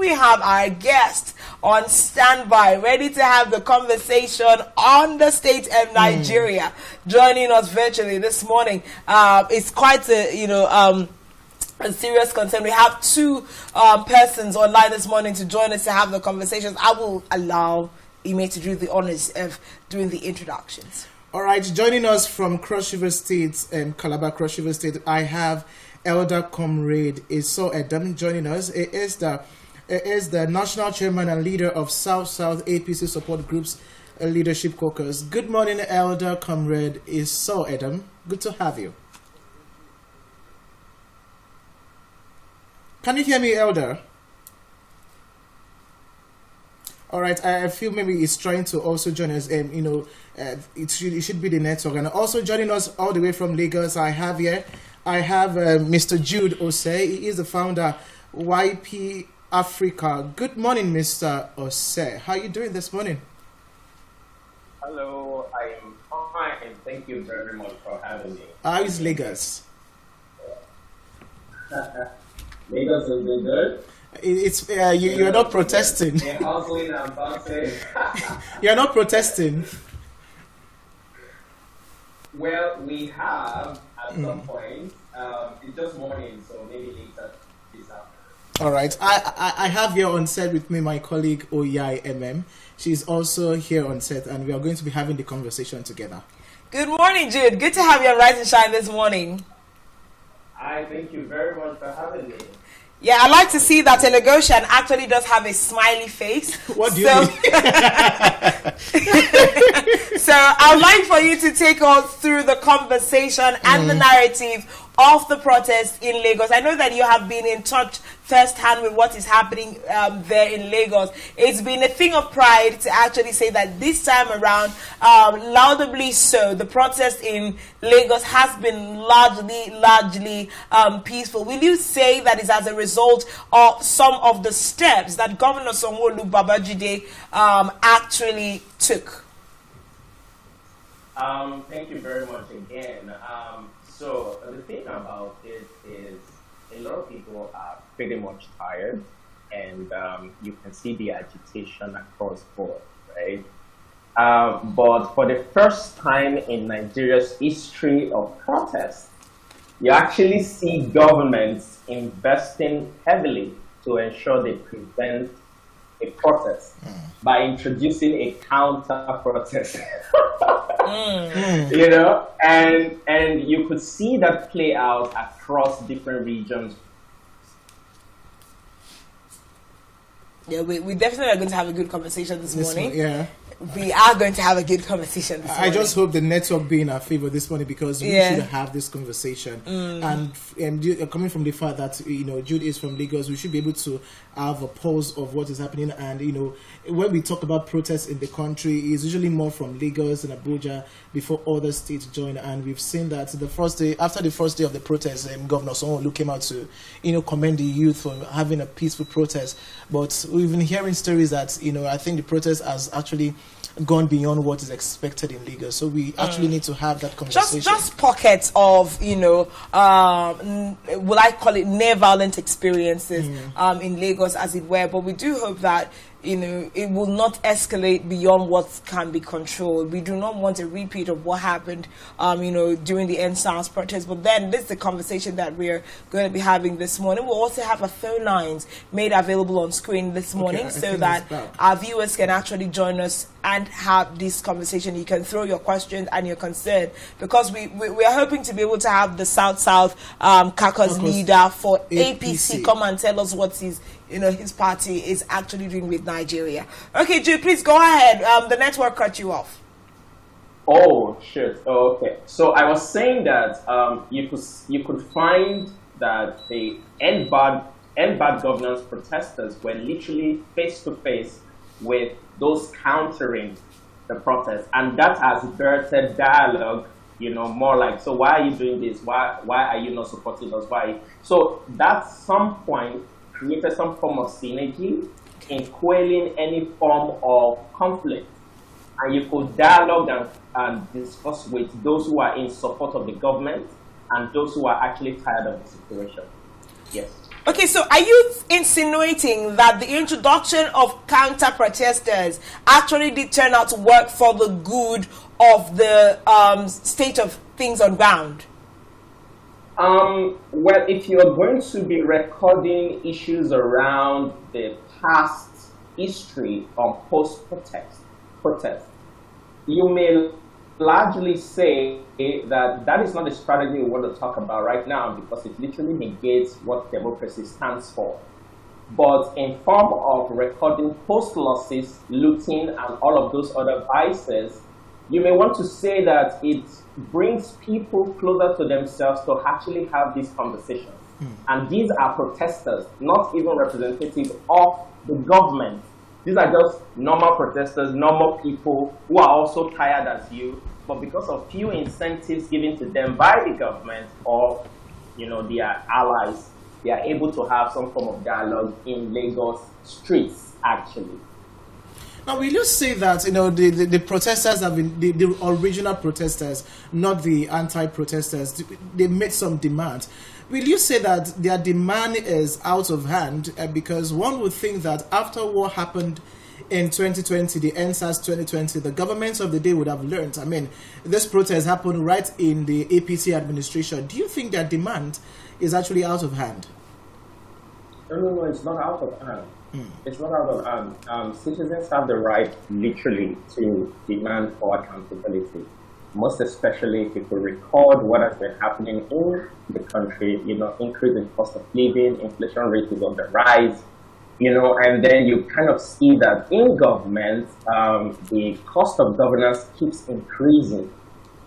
we have our guest on standby, ready to have the conversation on the state of Nigeria, joining us virtually this morning. It's quite a serious concern. We have two persons online this morning to join us to have the conversations. I will allow Ime to do the honors of doing the introductions. All right, joining us from Cross River State, Calabar, Cross River State, I have Elder Comrade Esau Edem joining us. It is the National Chairman and leader of South-South APC Support Group's Leadership Caucus. Good morning, Elder Comrade Esau Edem. Good to have you. Can you hear me, Elder? All right, I feel maybe he's trying to also join us. It should be the network. And also joining us all the way from Lagos, I have Mr. Jude Osei. He is the founder YP Africa. Good morning, Mr. Osei. How are you doing this morning? Hello, I am fine. Thank you very much for having me. How is Lagos? Lagos is doing good. It's you're not protesting. They're hustling and bouncing. You're not protesting. Well, we have at some point. It's just morning, so maybe later this afternoon. All right. I have here on set with me my colleague Oyai MM. She's also here on set, and we are going to be having the conversation together. Good morning, Jude. Good to have you on Rise and Shine this morning. I thank you very much for having me. Yeah, I like to see that Telegosian actually does have a smiley face. What do you mean? So I'd like for you to take us through the conversation and the narrative of the protest in Lagos. I know that you have been in touch firsthand with what is happening there in Lagos. It's been a thing of pride to actually say that this time around, laudably so, the protest in Lagos has been largely peaceful. Will you say that is as a result of some of the steps that Governor Sanwo-Olu Babajide actually took? Thank you very much again. So the thing about it is a lot of people are pretty much tired, and you can see the agitation across board, right? But for the first time in Nigeria's history of protest, you actually see governments investing heavily to ensure they prevent a protest by introducing a counter protest. You know, and you could see that play out across different regions. Yeah, we definitely are going to have a good conversation this morning. Yeah. We are going to have a good conversation this morning. I just hope the network be in our favor this morning, because we should have this conversation. And coming from the fact that Jude is from Lagos, we should be able to have a pulse of what is happening. And when we talk about protests in the country, it's usually more from Lagos and Abuja before other states join. And we've seen that after the first day of the protest, Governor Sanwo-Olu came out to commend the youth for having a peaceful protest. But we've been hearing stories that I think the protest has actually gone beyond what is expected in Lagos. So we actually need to have that conversation. Just pockets of, will I call it near violent experiences in Lagos, as it were. But we do hope that, it will not escalate beyond what can be controlled. We do not want a repeat of what happened, during the EndSARS protest. But then this is the conversation that we're going to be having this morning. We'll also have our phone lines made available on screen this morning, so that our viewers can actually join us and have this conversation. You can throw your questions and your concern, because we are hoping to be able to have the South-South caucus leader for APC come and tell us what his party is actually doing with Nigeria. Okay, Jude, please go ahead. The network cut you off. Oh, shit. Oh, okay. So I was saying that you could find that the end bad governance protesters were literally face to face with those countering the protest, and that has birthed dialogue. More like, so why are you doing this? Why are you not supporting us? Why? So that some point created some form of synergy in quelling any form of conflict. And you could dialogue and discuss with those who are in support of the government and those who are actually tired of the situation. Yes. Okay, so are you insinuating that the introduction of counter-protesters actually did turn out to work for the good of the state of things on ground? Well, if you're going to be recording issues around the past history on post-protest, you may largely say that is not a strategy we want to talk about right now, because it literally negates what democracy stands for. But in form of recording post-losses, looting, and all of those other vices, you may want to say that it brings people closer to themselves to actually have these conversations. And these are protesters, not even representatives of the government. These are just normal protesters, normal people who are also tired as you, but because of few incentives given to them by the government or, their allies, they are able to have some form of dialogue in Lagos streets, actually. Now, will you say that, the protesters have been, the original protesters, not the anti-protesters, they made some demands. Will you say that their demand is out of hand? Because one would think that after what happened in 2020, the NSAS 2020, the governments of the day would have learned. I mean, this protest happened right in the APC administration. Do you think their demand is actually out of hand? No, it's not out of hand. It's not out of hand. Citizens have the right, literally, to demand for accountability. Most especially if you record what has been happening in the country, increase in cost of living, inflation rate is on the rise, and then you kind of see that in government, the cost of governance keeps increasing.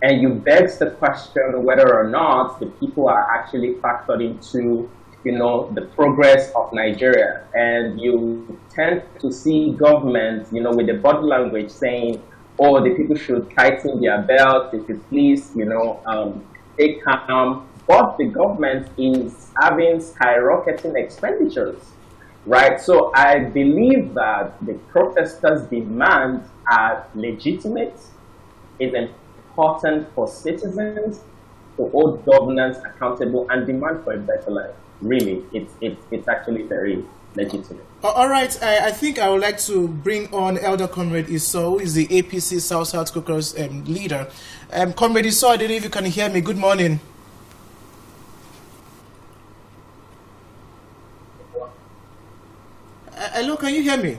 And you begs the question whether or not the people are actually factored into, the progress of Nigeria. And you tend to see government, with the body language saying, or the people should tighten their belts, they should please, stay calm. But the government is having skyrocketing expenditures, right? So I believe that the protesters' demands are legitimate. It's important for citizens to hold governance accountable and demand for a better life. Really, it's actually very legitimate. All right, I think I would like to bring on Elder Comrade Esau, who is the APC South Caucus leader. Comrade Esau, I don't know if you can hear me. Good morning. Hello, can you hear me?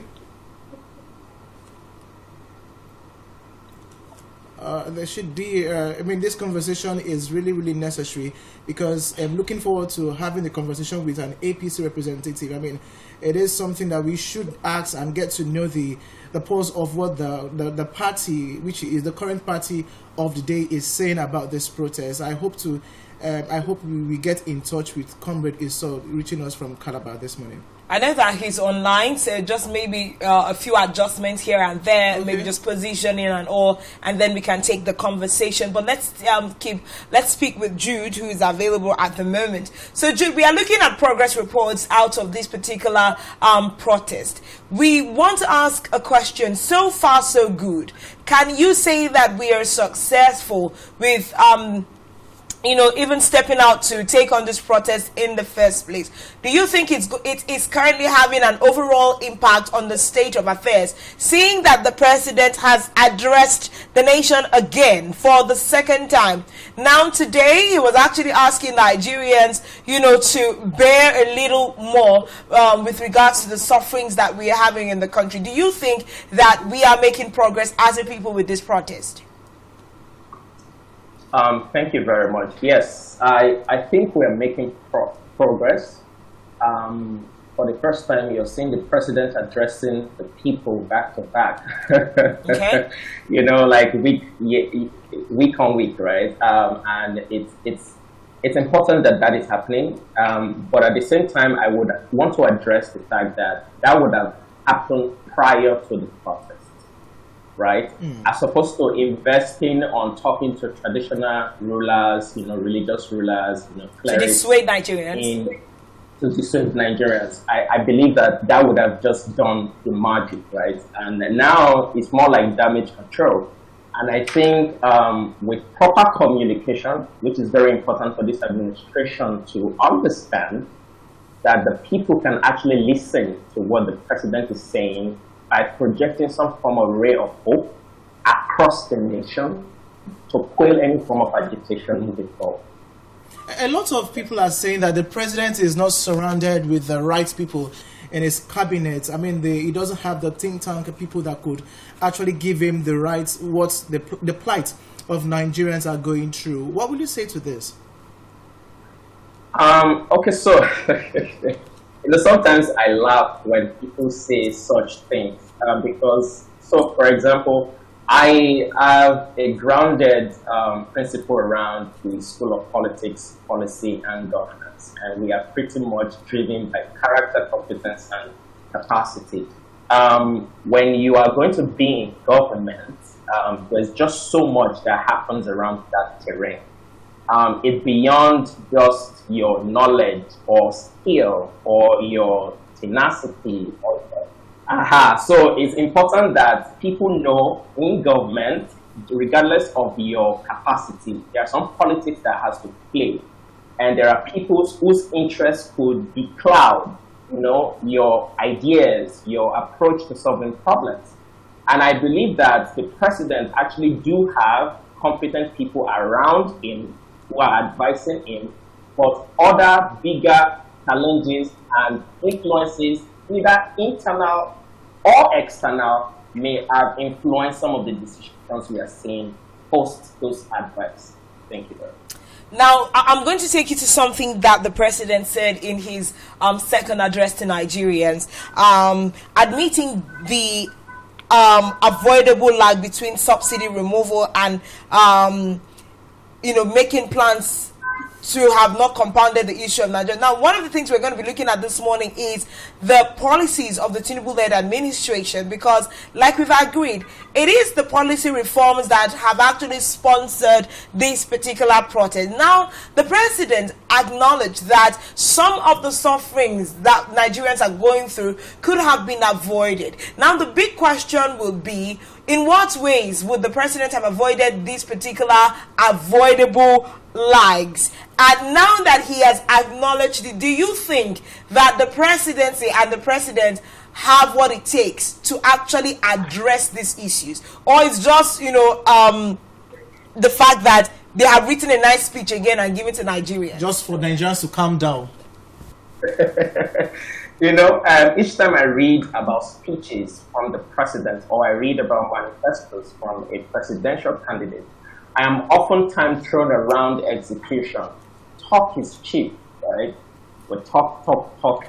There should be, this conversation is really, really necessary, because I'm looking forward to having the conversation with an APC representative. It is something that we should ask and get to know the pulse of what the party, which is the current party of the day, is saying about this protest. I hope we get in touch with Comrade Esau, reaching us from Calabar this morning. I know that he's online, so just maybe a few adjustments here and there, okay. Maybe just positioning and all, and then we can take the conversation. But let's speak with Jude, who is available at the moment. So Jude, we are looking at progress reports out of this particular protest. We want to ask a question. So far, so good. Can you say that we are successful with even stepping out to take on this protest in the first place? Do you think it is currently having an overall impact on the state of affairs, seeing that the president has addressed the nation again for the second time? Now today, he was actually asking Nigerians, to bear a little more with regards to the sufferings that we are having in the country. Do you think that we are making progress as a people with this protest? Thank you very much. Yes, I think we're making progress. For the first time, you're seeing the president addressing the people back to back. Okay. Like week on week, right? And it's important that is happening. But at the same time, I would want to address the fact that would have happened prior to the protest. Right, as opposed to investing on talking to traditional rulers, religious rulers, clerics, to dissuade Nigerians. I believe that would have just done the magic, right? And now it's more like damage control. And I think with proper communication, which is very important for this administration to understand, that the people can actually listen to what the president is saying by projecting some form of ray of hope across the nation to quell any form of agitation moving forward. A lot of people are saying that the president is not surrounded with the right people in his cabinet. I mean, he doesn't have the think tank people that could actually give him the right, what the plight of Nigerians are going through. What will you say to this? Okay, so sometimes I laugh when people say such things because, so for example, I have a grounded principle around the School of Politics, Policy and Governance, and we are pretty much driven by character, competence, and capacity. When you are going to be in government, there's just so much that happens around that terrain. It's beyond just your knowledge or skill or your tenacity. So it's important that people know in government, regardless of your capacity, there are some politics that has to play. And there are people whose interests could becloud, your ideas, your approach to solving problems. And I believe that the president actually do have competent people around him who are advising him, but other bigger challenges and influences, either internal or external, may have influenced some of the decisions we are seeing post those advice. Thank you very much. Now, I'm going to take you to something that the president said in his second address to Nigerians, admitting the avoidable lag between subsidy removal and making plans to have not compounded the issue of Nigeria. Now, one of the things we're going to be looking at this morning is the policies of the Tinubu-led administration, because, like we've agreed, it is the policy reforms that have actually sponsored this particular protest. Now, the president acknowledged that some of the sufferings that Nigerians are going through could have been avoided. Now, the big question will be, in what ways would the president have avoided these particular avoidable lags? And now that he has acknowledged it, do you think that the presidency and the president have what it takes to actually address these issues? Or it's just, the fact that they have written a nice speech again and given it to Nigeria? Just for Nigerians to calm down. Each time I read about speeches from the president or I read about manifestos from a presidential candidate, I am oftentimes thrown around execution. Talk is cheap, right? We talk,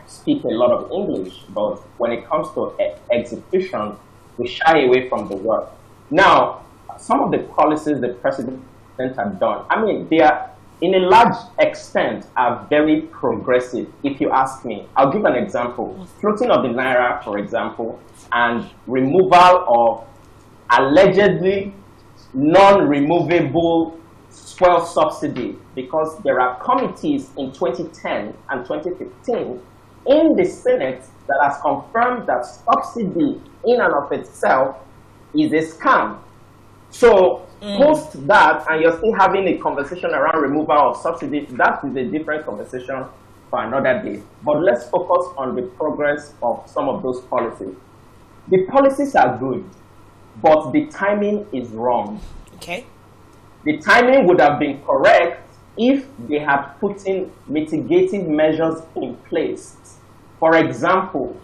speak a lot of English, but when it comes to execution, we shy away from the word. Now, some of the policies the president have done, they are, in a large extent, are very progressive, if you ask me. I'll give an example. Floating of the Naira, for example, and removal of allegedly non-removable fuel subsidy, because there are committees in 2010 and 2015 in the Senate that has confirmed that subsidy in and of itself is a scam. So post that, and you're still having a conversation around removal of subsidy, that is a different conversation for another day. But let's focus on the progress of some of those policies. The policies are good, but the timing is wrong. Okay. The timing would have been correct if they had put in mitigating measures in place. For example,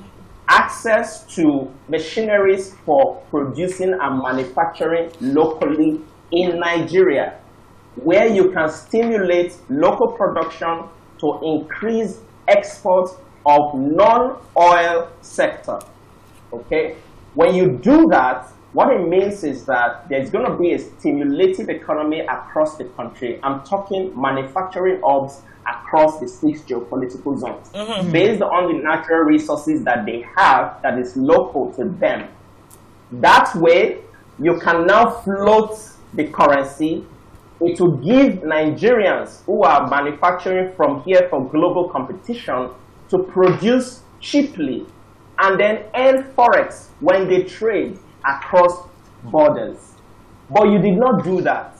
access to machineries for producing and manufacturing locally in Nigeria, where you can stimulate local production to increase exports of non-oil sector. Okay? When you do that, what it means is that there's going to be a stimulative economy across the country. I'm talking manufacturing hubs across the 6 geopolitical zones, based on the natural resources that they have that is local to them. That way, you can now float the currency. It will give Nigerians who are manufacturing from here for global competition to produce cheaply and then earn forex when they trade across borders. But you did not do that.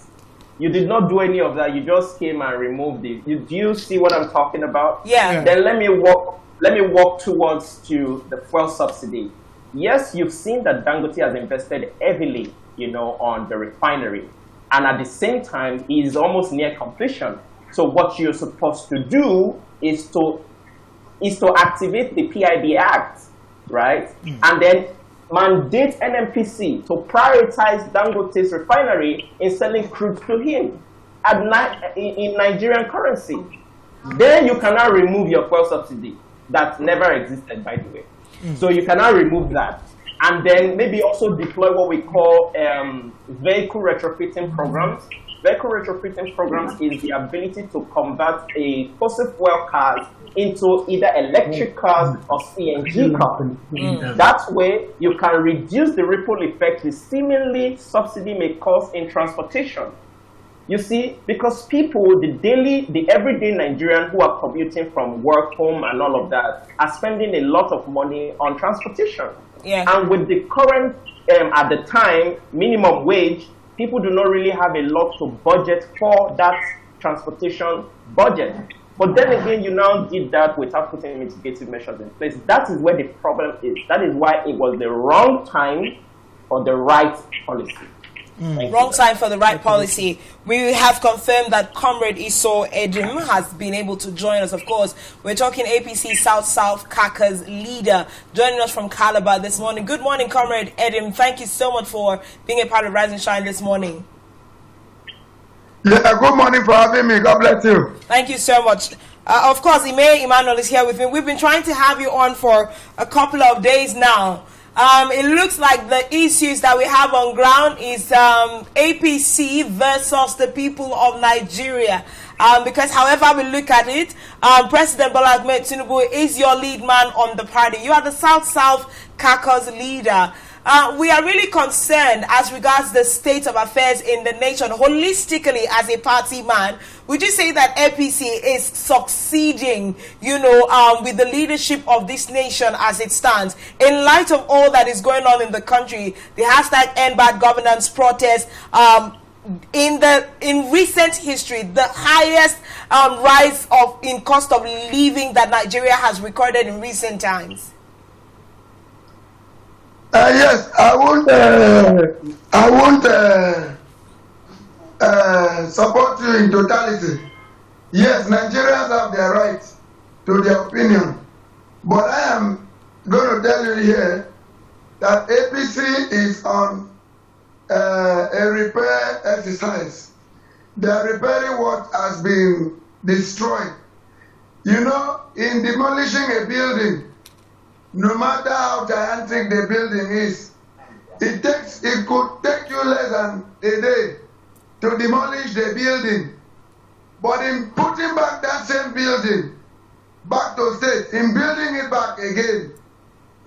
You did not do any of that. You just came and removed it. Do you see what I'm talking about? Yeah. Then let me walk towards to the fuel subsidy. Yes, you've seen that Dangote has invested heavily, on the refinery. And at the same time, it is almost near completion. So what you're supposed to do is to activate the PIB Act, right? And then mandate NNPC to prioritize Dangote's refinery in selling crude to him in Nigerian currency. Then you cannot remove your fuel subsidy that never existed, by the way. So you cannot remove that. And then maybe also deploy what we call vehicle retrofitting programs. Vehicle retrofitting programs is the ability to convert a fossil fuel cars into either electric cars or CNG cars. That way, you can reduce the ripple effect the seemingly subsidy may cause in transportation. You see, because people, the everyday Nigerian who are commuting from work, home, and all of that, are spending a lot of money on transportation. Yeah. And with the current, at the time, minimum wage, people do not really have a lot to budget for that transportation budget. But then again, you now did that without putting mitigative measures in place. That is where the problem is. That is why it was the wrong time for the right policy. Wrong time for the right policy. We have confirmed that Comrade Esau Edim has been able to join us. Of course, we're talking APC South Caucus leader, joining us from Calabar this morning. Good morning, Comrade Edim. Thank you so much for being a part of Rise and Shine this morning. Yeah, good morning for having me. God bless you. Thank you so much. Of course, Ime Emmanuel is here with me. We've been trying to have you on for a couple of days now. It looks like the issues that we have on ground is APC versus the people of Nigeria. Because however we look at it, President Bola Ahmed Tinubu is your lead man on the party. You are the South Caucus leader. We are really concerned as regards the state of affairs in the nation holistically as a party man. Would you say that APC is succeeding, with the leadership of this nation as it stands? In light of all that is going on in the country, the hashtag End Bad Governance protest, in recent history, the highest rise in cost of living that Nigeria has recorded in recent times. Yes, I won't support you in totality. Yes, Nigerians have their right to their opinion, but I am going to tell you here that APC is on a repair exercise. They are repairing what has been destroyed. In demolishing a building, no matter how gigantic the building is, it could take you less than a day to demolish the building. But in putting back that same building back to state, in building it back again,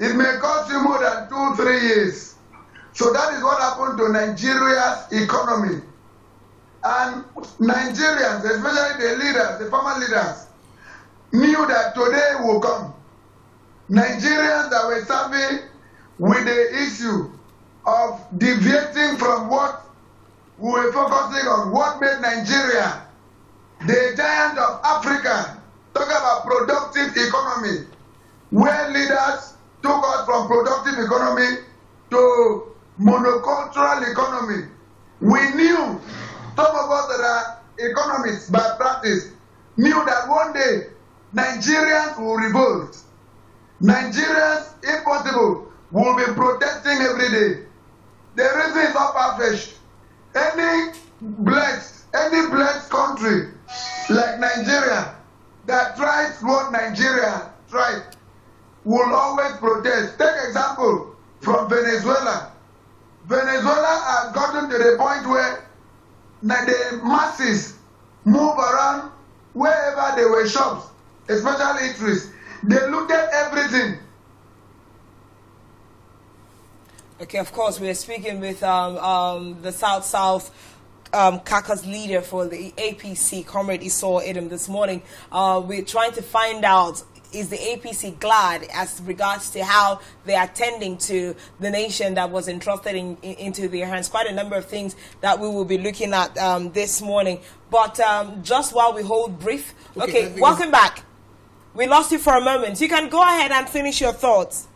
it may cost you more than 2-3 years. So that is what happened to Nigeria's economy. And Nigerians, especially the leaders, the former leaders, knew that today will come. Nigerians that were serving with the issue of deviating from what we were focusing on, what made Nigeria the giant of Africa, talk about productive economy, where leaders took us from productive economy to monocultural economy. We knew, some of us that are economists by practice, knew that one day Nigerians will revolt. Nigerians, if possible, will be protesting every day. The reason is not far-fetched. Any blessed country like Nigeria that tries what Nigeria tried will always protest. Take example from Venezuela. Venezuela has gotten to the point where the masses move around wherever there were shops, especially eateries. They looked at everything. Okay, of course, we are speaking with the South Caucus leader for the APC, Comrade Esau Edim, this morning. We're trying to find out, is the APC glad as regards to how they are tending to the nation that was entrusted into their hands? Quite a number of things that we will be looking at this morning. But just while we hold brief, okay, welcome back. We lost you for a moment. You can go ahead and finish your thoughts.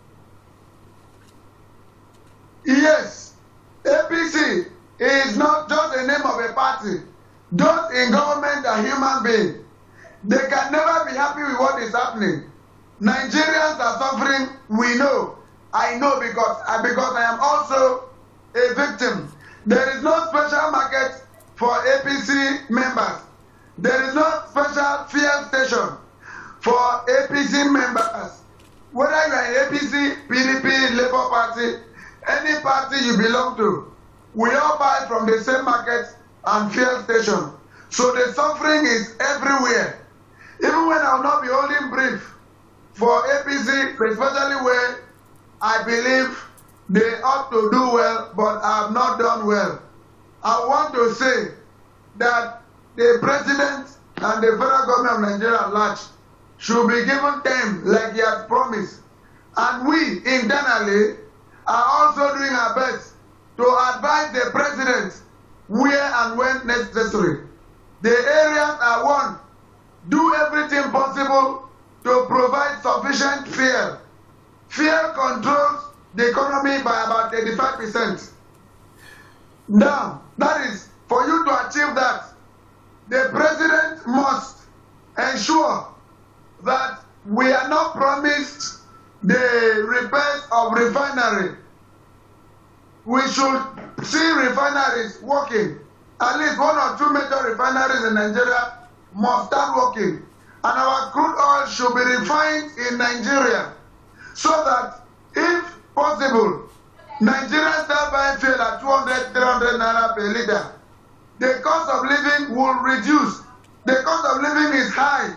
Yes, APC is not just the name of a party. Those in government are human beings. They can never be happy with what is happening. Nigerians are suffering, we know. I know because I am also a victim. There is no special market for APC members. There is no special fuel station for APC members. Whether you are APC, PDP, Labour Party, any party you belong to, we all buy from the same market and fuel station. So the suffering is everywhere. Even when I will not be holding brief for APC, especially where I believe they ought to do well, but have not done well. I want to say that the president and the federal government of Nigeria at large should be given time like he has promised. And we internally are also doing our best to advise the president where and when necessary. The areas are one. Do everything possible to provide sufficient fuel. Fuel controls the economy by about 85%. Now, that is, for you to achieve that, the president must ensure that we are not promised the repairs of refinery. We should see refineries working. At least one or two major refineries in Nigeria must start working. And our crude oil should be refined in Nigeria so that, if possible, Nigerians start buying fuel at 200, 300 naira per liter. The cost of living will reduce. The cost of living is high.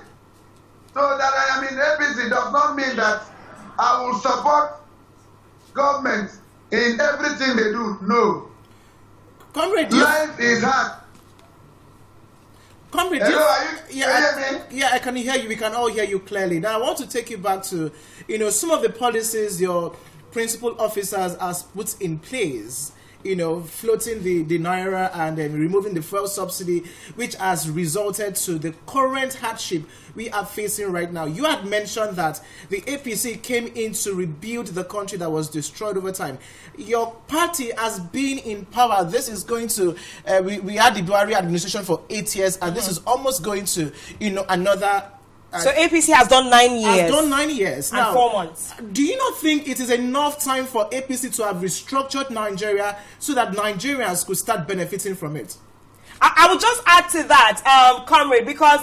So that I am in APC does not mean that I will support government in everything they do. No. Comrade, life is hard. Comrade, yeah, I can hear you. We can all hear you clearly. Now, I want to take you back to, some of the policies your principal officers has put in place. Floating the naira and then removing the fuel subsidy, which has resulted to the current hardship we are facing right now. You had mentioned that the APC came in to rebuild the country that was destroyed over time. Your party has been in power. This is going to, we had the Buhari administration for 8 years, and this is almost going to, another. So APC has done 9 years. Has done 9 years. And now, 4 months. Do you not think it is enough time for APC to have restructured Nigeria so that Nigerians could start benefiting from it? I would just add to that, Comrade, because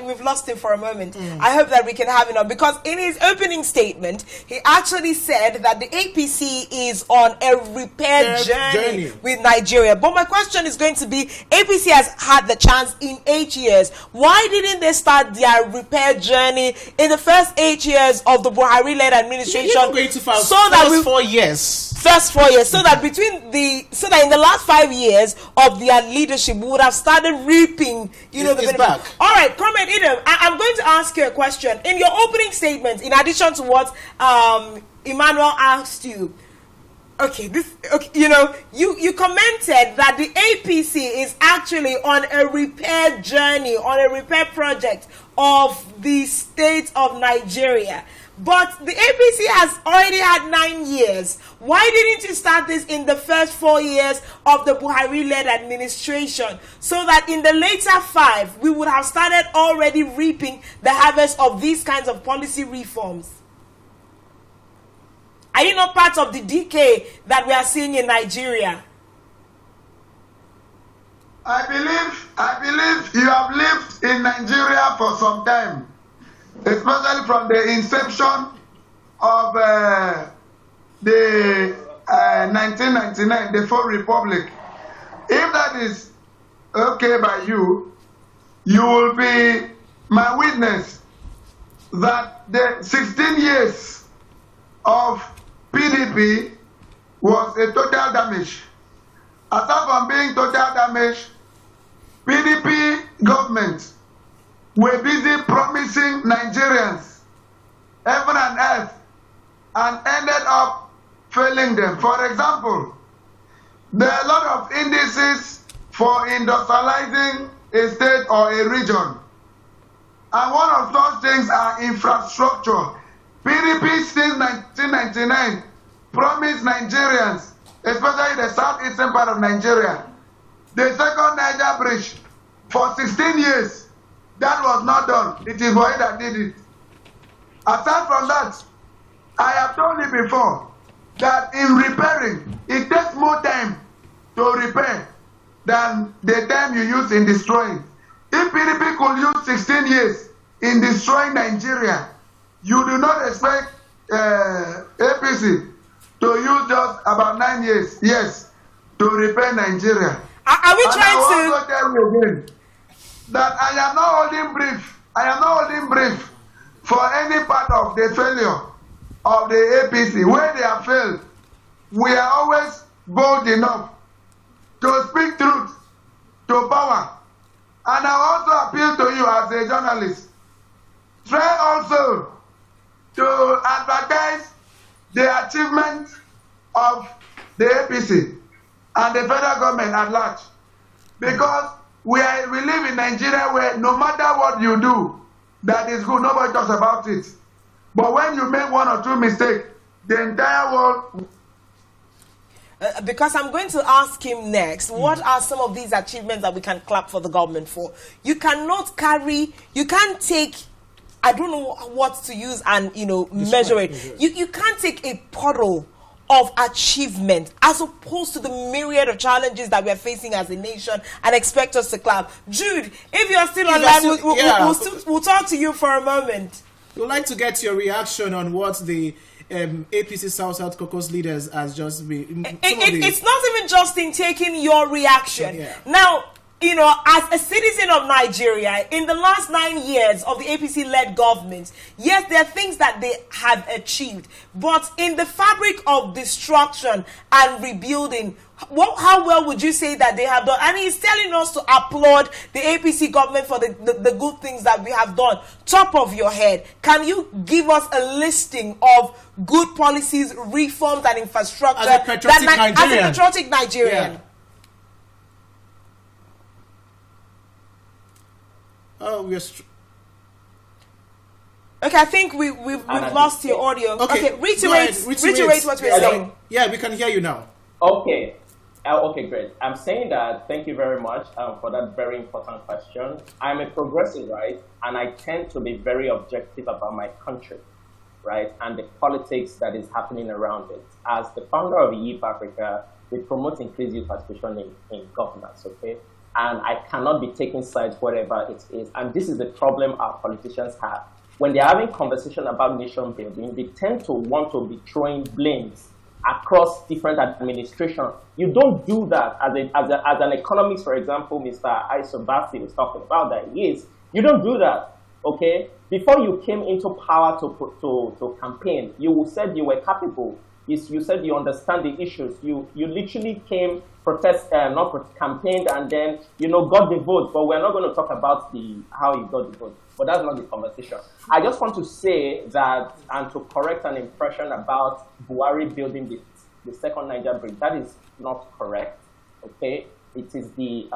we've lost him for a moment. I hope that we can have him on, because in his opening statement, he actually said that the APC is on a repair journey with Nigeria. But my question is going to be, APC has had the chance in 8 years. Why didn't they start their repair journey in the first 8 years of the Buhari-led administration? You're going to file first 4 years. First 4 years, so that in the last 5 years of their leadership, we would have started reaping, the benefit. Back. All right, Comrade Idem, I'm going to ask you a question. In your opening statement, in addition to what Emmanuel asked you, you commented that the APC is actually on a repair journey, on a repair project of the state of Nigeria. But the APC has already had 9 years. Why didn't you start this in the first 4 years of the Buhari-led administration, so that in the later 5, we would have started already reaping the harvest of these kinds of policy reforms? Are you not part of the decay that we are seeing in Nigeria? I believe you have lived in Nigeria for some time, especially from the inception of the 1999, the Fourth Republic. If that is okay by you, you will be my witness that the 16 years of PDP was a total damage. Aside from being total damage, PDP government were busy promising Nigerians heaven and earth and ended up failing them. For example, there are a lot of indices for industrializing a state or a region. And one of those things are infrastructure. PDP since 1999 promised Nigerians, especially the southeastern part of Nigeria, the second Niger Bridge for 16 years. That was not done. It is Buhari that did it. Aside from that, I have told you before that in repairing, it takes more time to repair than the time you use in destroying. If PDP could use 16 years in destroying Nigeria, you do not expect APC to use just about 9 years, yes, to repair Nigeria. Are we trying to... I will also tell you again that I am not holding brief. I am not holding brief for any part of the failure of the APC. Where they have failed, we are always bold enough to speak truth to power. And I also appeal to you as a journalist. Try also to advertise the achievements of the APC and the federal government at large. Because we live in Nigeria where no matter what you do that is good, nobody talks about it. But when you make one or two mistakes, the entire world... because I'm going to ask him next, what are some of these achievements that we can clap for the government for? You cannot carry, you can't take, I don't know what to use and, measure it. You can't take a puddle of achievement as opposed to the myriad of challenges that we are facing as a nation and expect us to clap. Jude, if you're still online, we'll talk to you for a moment. We'd like to get your reaction on what the APC South Caucus leaders has just been... It's not even just in taking your reaction. Yeah. Now, as a citizen of Nigeria, in the last 9 years of the APC-led government, yes, there are things that they have achieved, but in the fabric of destruction and rebuilding, how well would you say that they have done? And he's telling us to applaud the APC government for the good things that we have done. Top of your head, can you give us a listing of good policies, reforms, and infrastructure as a patriotic Nigerian? Yeah. Oh, we're... Okay, I think we've lost your audio. Okay, reiterate what we're saying. Yeah, we can hear you now. Okay. Okay, great. I'm saying that, thank you very much for that very important question. I'm a progressive, right? And I tend to be very objective about my country, right? And the politics that is happening around it. As the founder of YIP Africa, we promote increased youth participation in governance, okay? And I cannot be taking sides whatever it is. And this is the problem our politicians have. When they're having conversation about nation building, they tend to want to be throwing blames across different administrations. You don't do that as an economist, for example, Mr. Isobasi is talking about that. Yes, you don't do that, okay? Before you came into power to campaign, you said you were capable. You said you understand the issues. You literally came, campaigned, and then got the vote. But we're not going to talk about how you got the vote. But that's not the conversation. I just want to say that, and to correct an impression about Buhari building the second Niger Bridge. That is not correct. Okay, it is the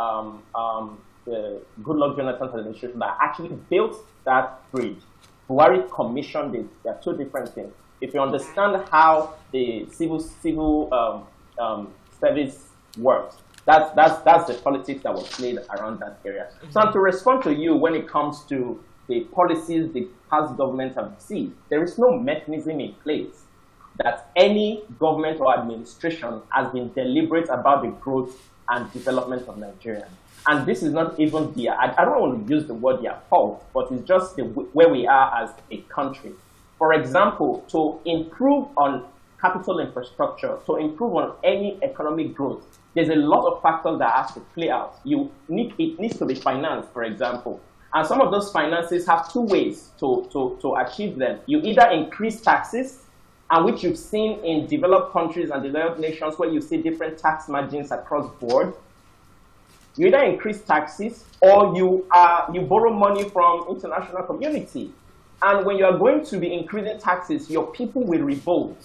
Goodluck Jonathan's administration that actually built that bridge. Buhari commissioned it. They are two different things. If you understand how the civil service works, that's the politics that was played around that area. So to respond to you, when it comes to the policies the past governments have seen, there is no mechanism in place that any government or administration has been deliberate about the growth and development of Nigeria. And this is not even I don't want to use the word their fault, but it's just where we are as a country. For example, to improve on capital infrastructure, to improve on any economic growth, there's a lot of factors that have to play out. It needs to be financed, for example. And some of those finances have two ways to achieve them. You either increase taxes, and which you've seen in developed countries and developed nations where you see different tax margins across board. You either increase taxes or you borrow money from international community. And when you are going to be increasing taxes, your people will revolt,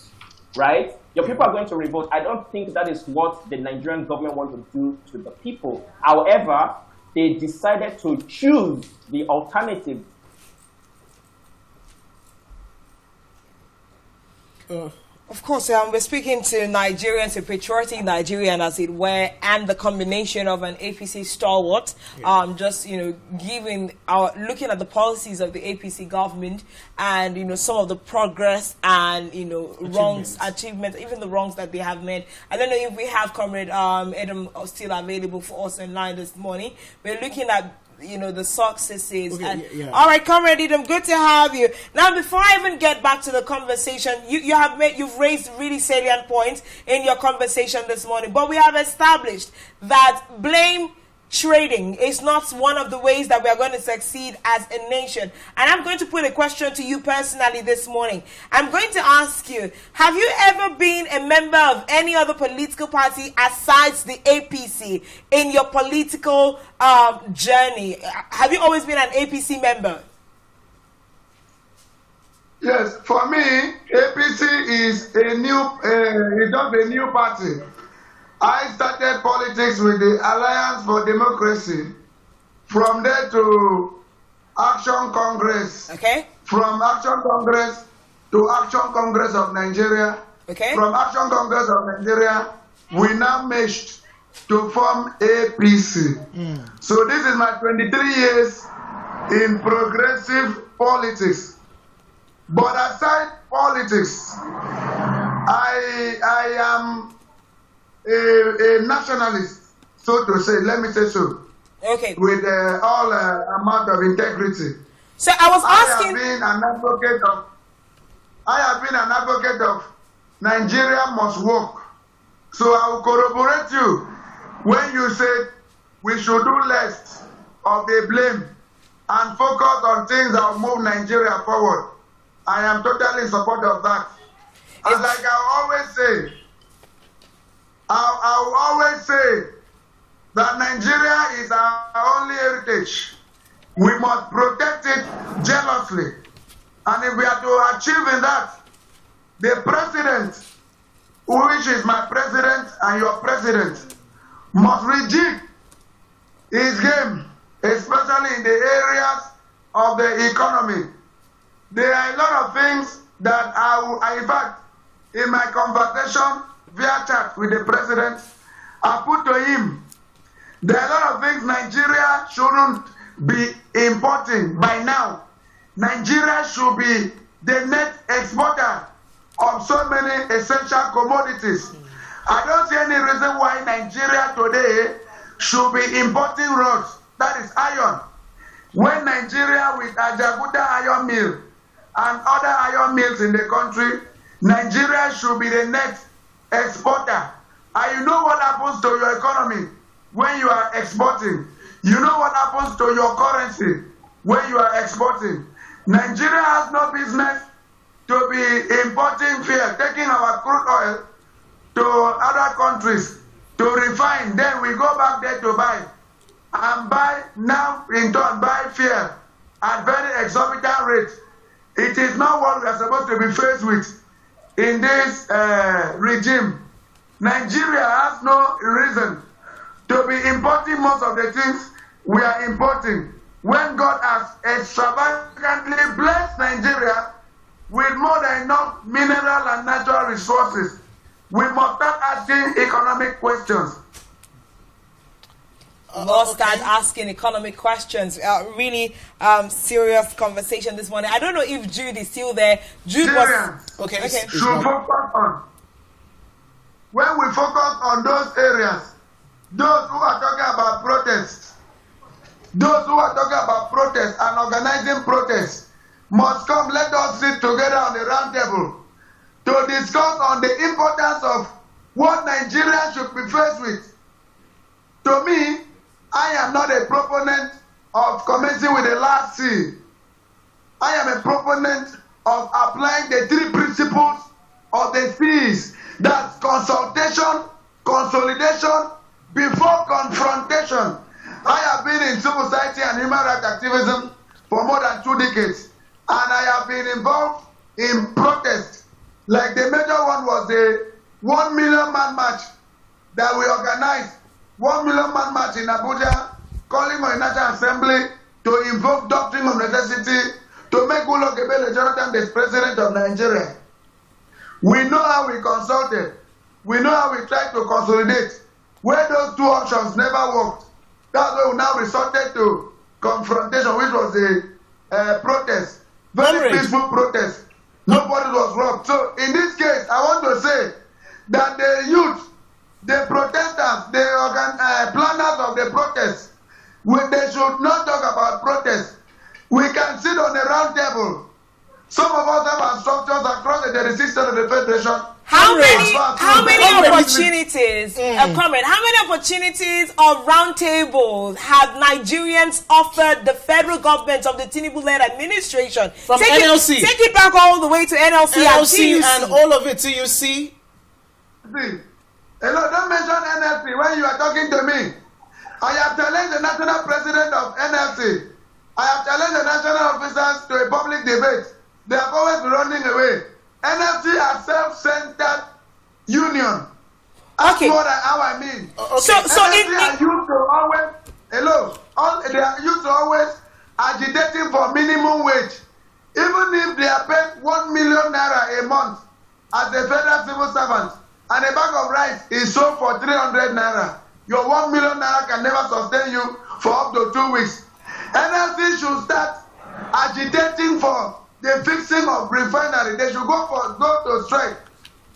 right? Your people are going to revolt. I don't think that is what the Nigerian government wants to do to the people. However, they decided to choose the alternative. Of course, we're speaking to Nigerians, a patriotic Nigerian, as it were, and the combination of an APC stalwart. Just looking at the policies of the APC government, and some of the progress and achievements, even the wrongs that they have made. I don't know if we have Comrade Adam still available for us online this morning. We're looking at the successes. Okay, All right, Comrade Edom, good to have you. Now, before I even get back to the conversation, you've raised really salient points in your conversation this morning, but we have established that blame trading is not one of the ways that we are going to succeed as a nation. And I'm going to put a question to you personally this morning. I'm going to ask you, have you ever been a member of any other political party aside the APC in your political journey? Have you always been an APC member? Yes, for me, APC is not a new party. I started politics with the Alliance for Democracy. From there to Action Congress. Okay. From Action Congress to Action Congress of Nigeria. Okay. From Action Congress of Nigeria, we now meshed to form APC. So this is my 23 years in progressive politics. But aside politics, I am a nationalist, so to say, let me say so. Okay. With all amount of integrity. So I was asking. I have been an advocate of Nigeria must work. So I will corroborate you when you said we should do less of the blame and focus on things that will move Nigeria forward. I am totally in support of that. And like I will always say that Nigeria is our only heritage. We must protect it jealously. And if we are to achieve in that, the president, which is my president and your president, must rejig his game, especially in the areas of the economy. There are a lot of things that in fact, in my conversation via chat with the president, I put to him, there are a lot of things Nigeria shouldn't be importing by now. Nigeria should be the net exporter of so many essential commodities. I don't see any reason why Nigeria today should be importing rods, that is iron. When Nigeria with Ajaguta iron mill and other iron mills in the country, Nigeria should be the net exporter. And you know what happens to your economy when you are exporting. You know what happens to your currency when you are exporting. Nigeria has no business to be importing fuel, taking our crude oil to other countries to refine. Then we go back there to buy. And now in turn buy fuel at very exorbitant rates. It is not what we are supposed to be faced with in this regime. Nigeria has no reason to be importing most of the things we are importing when God has extravagantly blessed Nigeria with more than enough mineral and natural resources. We must start asking economic questions. We'll start asking economic questions. Really serious conversation this morning. I don't know if Jude is still there. Jude was... Okay. Should focus on. When we focus on those areas, those who are talking about protests, and organizing protests must come. Let us sit together on the round table to discuss on the importance of what Nigeria should be faced with. To me, I am not a proponent of commencing with the last C. I am a proponent of applying the three principles of the C's. That's consultation, consolidation, before confrontation. I have been in civil society and human rights activism for more than 2 decades. And I have been involved in protests. Like the major one was the 1 million man march that we organized. 1 million man march in Abuja, calling on a National Assembly to invoke doctrine of necessity to make Goodluck Ebele Jonathan the president of Nigeria. We know how we consulted. We know how we tried to consolidate. Where those 2 options never worked, that's why we now resorted to confrontation, which was a protest. Very peaceful protest. Nobody was robbed. So in this case, I want to say that the youth, the protesters, the planners of the protest, they should not talk about protest. We can sit on a round table. Some of us have our structures across the jurisdiction of the Federation. How many opportunities, comment, how many opportunities of round tables have Nigerians offered the federal government of the Tinubu-led administration? From NLC. Take it back all the way to NLC and all of it, TUC. See, hello, don't mention NLC when you are talking to me. I have challenged the national president of NLC. I have challenged the national officers to a public debate. They have always been running away. NLC are self-centered union. That's what I mean. Okay. NLC are used to always, they are used to always agitating for minimum wage. Even if they are paid 1 million naira a month as a federal civil servant, and a bag of rice is sold for 300 naira, your 1 million naira can never sustain you for up to 2 weeks. NLC should start agitating for the fixing of refinery. They should go to strike,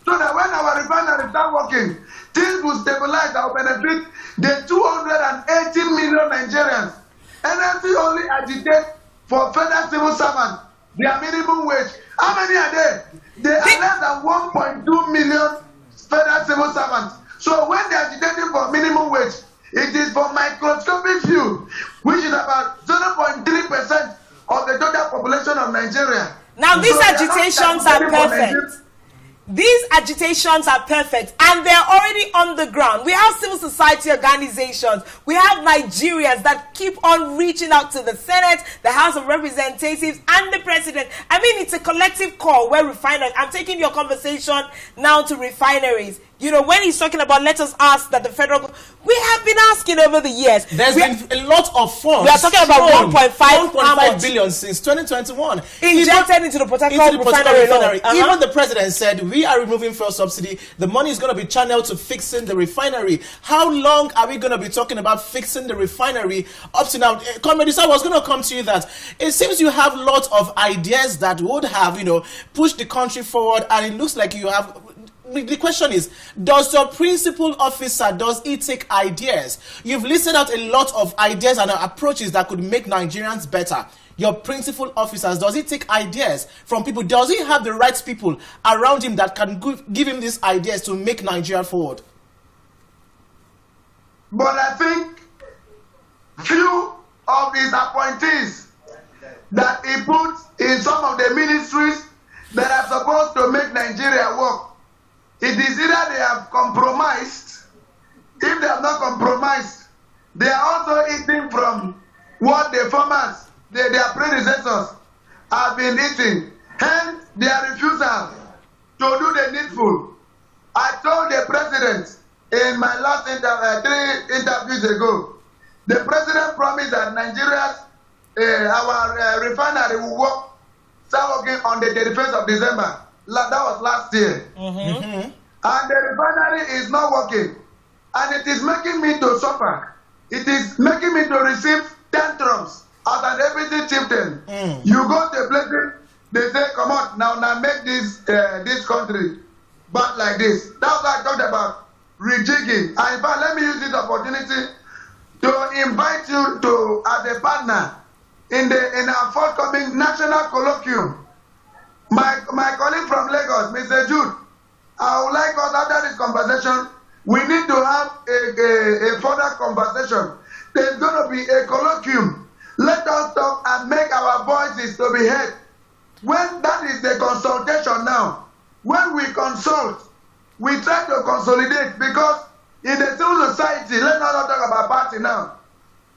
so that when our refinery start working, things will stabilize and will benefit the 280 million Nigerians. NLC only agitate for federal civil servants, their minimum wage. How many are there? They are less than 1.2 million federal civil servants. So when they are agitating for minimum wage, it is for microscopic few, which is about 0.3% of the total population of Nigeria. Now these agitations are perfect. These agitations are perfect, and they're already on the ground. We have civil society organizations. We have Nigerians that keep on reaching out to the Senate, the House of Representatives, and the President. I mean, it's a collective call where refineries. I'm taking your conversation now to refineries. You know, when he's talking about, let us ask that the federal, we have been asking over the years. There's been a lot of funds. We are talking about 1.5 billion since 2021. Injected into the Port Harcourt refinery. Even the president said, we are removing fuel subsidy. The money is going to be channeled to fixing the refinery. How long are we going to be talking about fixing the refinery up to now? Comrade, I was going to come to you that it seems you have lots of ideas that would have, pushed the country forward, and it looks like you have. The question is, does your principal officer, does he take ideas? You've listed out a lot of ideas and approaches that could make Nigerians better. Your principal officers, does he take ideas from people? Does he have the right people around him that can give him these ideas to make Nigeria forward? But I think few of his appointees that he puts in some of the ministries that are supposed to make Nigeria work, it is either they have compromised. If they have not compromised, they are also eating from what the farmers, their predecessors, have been eating. Hence, their refusal to do the needful. I told the president in my last 3 interviews ago, the president promised that Nigeria's, our refinery will start working on the 31st of December. That was last year. And the refinery is not working. And it is making me to suffer. It is making me to receive tantrums as an everyday chieftain. You go to a place, they say, come on, now make this country back like this. That's what I talked about rejigging. And in fact, let me use this opportunity to invite you to, as a partner, in our forthcoming national colloquium. My colleague from Lagos, Mr. Jude, I would like us, after this conversation, we need to have a further conversation. There's going to be a colloquium. Let us talk and make our voices to be heard. When that is the consultation now, when we consult, we try to consolidate, because in the civil society, let's not talk about party now.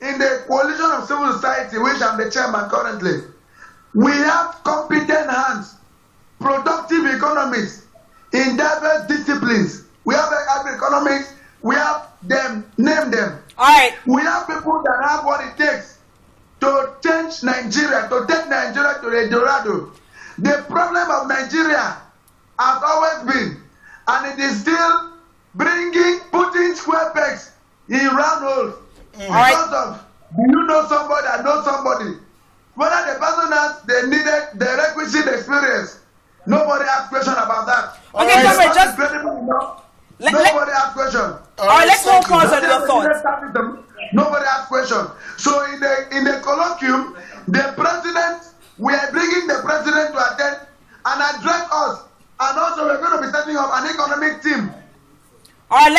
in the coalition of civil society, which I'm the chairman currently, we have competent hands, productive economists in diverse disciplines. We have agri-economics, we have them, name them. All right. We have people that have what it takes to change Nigeria, to take Nigeria to the Dorado. The problem of Nigeria has always been, and it is still putting square pegs in round holes. Because of, do you know somebody that knows somebody? Whether the person has the requisite experience, nobody asks question about that. Okay, comrade, just nobody asks question. All right, let's hold pause on your thoughts. Nobody asks question. So in the colloquium, the president, we are bringing the president to attend and address us, and also we're going to be setting up an economic team. All right,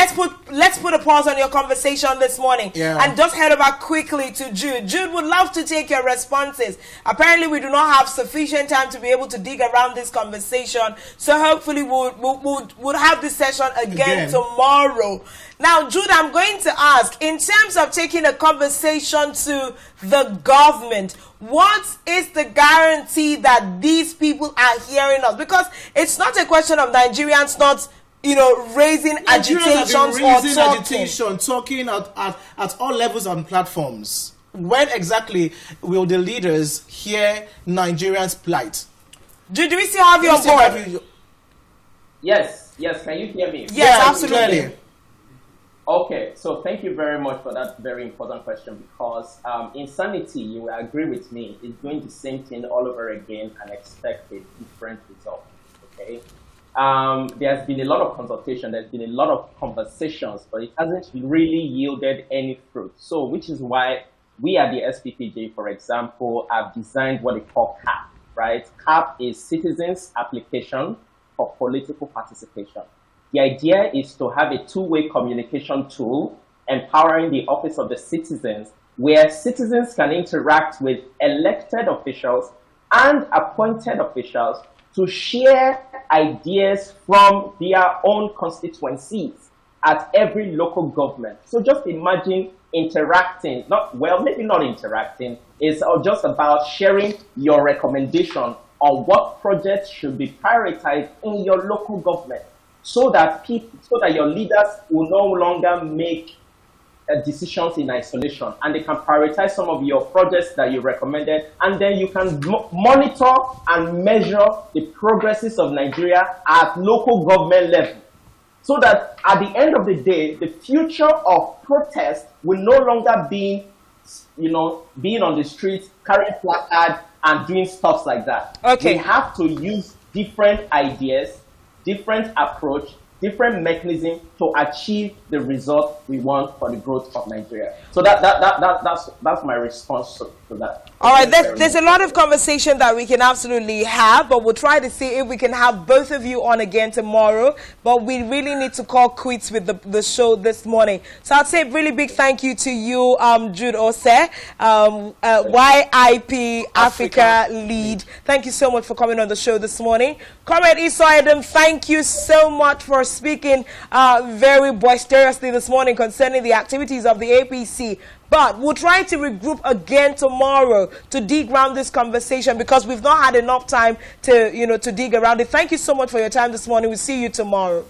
let's put a pause on your conversation this morning, and just head over quickly to Jude. Jude would love to take your responses. Apparently, we do not have sufficient time to be able to dig around this conversation, so hopefully we'll have this session again tomorrow. Now, Jude, I'm going to ask, in terms of taking a conversation to the government, what is the guarantee that these people are hearing us? Because it's not a question of Nigerians not raising agitations or talking at all levels and platforms. When exactly will the leaders hear Nigerians' plight? Do we still have you on board? Yes. Can you hear me? Yes, absolutely. Clearly. Okay, so thank you very much for that very important question, because insanity, you will agree with me, is doing the same thing all over again and expect a different result. Okay. There's been a lot of consultation, there's been a lot of conversations, but it hasn't really yielded any fruit. So, which is why we at the SPPJ, for example, have designed what they call CAP, right? CAP is Citizens Application for Political Participation. The idea is to have a two-way communication tool empowering the office of the citizens, where citizens can interact with elected officials and appointed officials to share ideas from their own constituencies at every local government. So just imagine interacting, maybe not interacting, it's just about sharing your recommendation on what projects should be prioritized in your local government, so that your leaders will no longer make decisions in isolation, and they can prioritize some of your projects that you recommended, and then you can monitor and measure the progresses of Nigeria at local government level, so that at the end of the day, the future of protest will no longer be, being on the streets, carrying placards and doing stuff like that. Okay. We have to use different ideas, different approach, different mechanism to achieve the result we want for the growth of Nigeria. So that's my response to that. All right, there's a lot of conversation that we can absolutely have, but we'll try to see if we can have both of you on again tomorrow. But we really need to call quits with the show this morning. So I'd say a really big thank you to you, Jude Ose, YIP Africa lead. Thank you so much for coming on the show this morning. Comrade Esau Adam, thank you so much for speaking very boisterously this morning concerning the activities of the APC. But we'll try to regroup again tomorrow to dig around this conversation, because we've not had enough time to dig around it. Thank you so much for your time this morning. We'll see you tomorrow.